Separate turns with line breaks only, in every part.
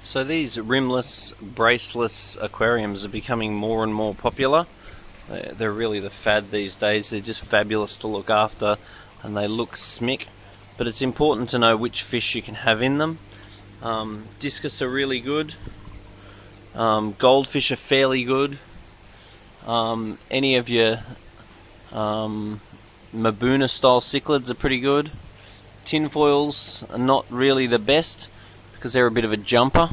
So these rimless, braceless aquariums are becoming more and more popular. They're really the fad these days. They're just fabulous to look after and they look smick. But it's important to know which fish you can have in them. Discus are really good. Goldfish are fairly good. Any of your Mabuna style cichlids are pretty good. Tinfoils are not really the best because they're a bit of a jumper.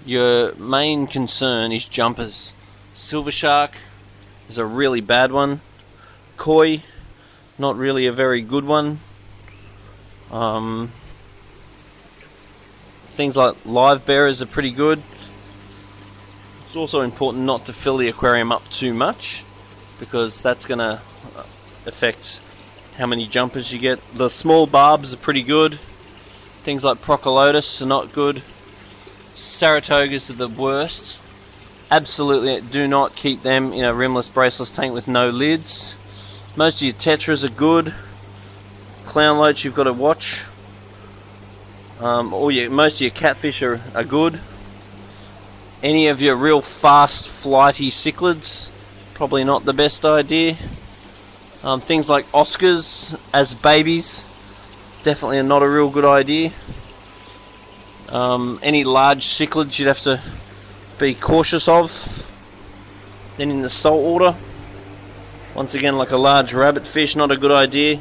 Your main concern is jumpers. Silver shark is a really bad one. Koi, not really a very good one. Things like live bearers are pretty good. It's also important not to fill the aquarium up too much because that's going to affect how many jumpers you get. The small barbs are pretty good. Things like Procolotus are not good. Saratogas are the worst. Absolutely do not keep them in a rimless, braceless tank with no lids. Most of your tetras are good. Clownloach you've got to watch. Most of your catfish are good. Any of your real fast, flighty cichlids, probably not the best idea. Things like Oscars as babies, definitely not a real good idea. Any large cichlids you'd have to be cautious of. Then in the salt water, once again, like a large rabbit fish, not a good idea.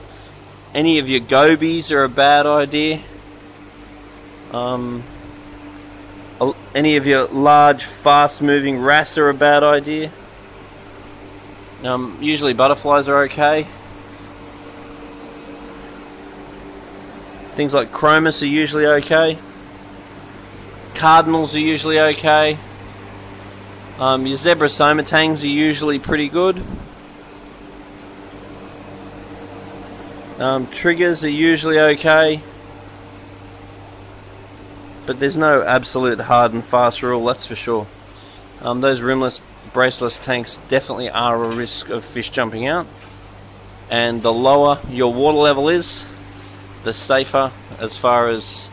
Any of your gobies are a bad idea. Any of your large, fast-moving wrasse are a bad idea. Usually butterflies are okay. Things like chromis are usually okay. Cardinals are usually okay. Your zebra somatangs are usually pretty good. Triggers are usually okay. But there's no absolute hard and fast rule, that's for sure. Those rimless, braceless tanks definitely are a risk of fish jumping out. And the lower your water level is, the safer as far as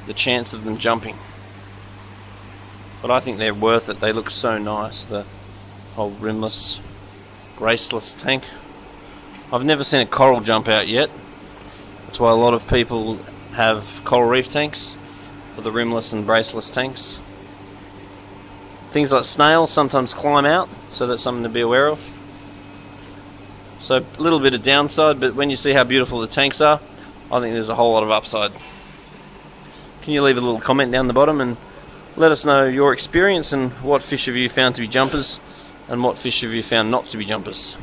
the chance of them jumping. But I think they're worth it. They look so nice, the whole rimless, braceless tank. I've never seen a coral jump out yet. That's why a lot of people have coral reef tanks for the rimless and braceless tanks. Things like snails sometimes climb out, so that's something to be aware of. So a little bit of downside, but when you see how beautiful the tanks are, I think there's a whole lot of upside. Can you leave a little comment down the bottom and let us know your experience and what fish have you found to be jumpers and what fish have you found not to be jumpers.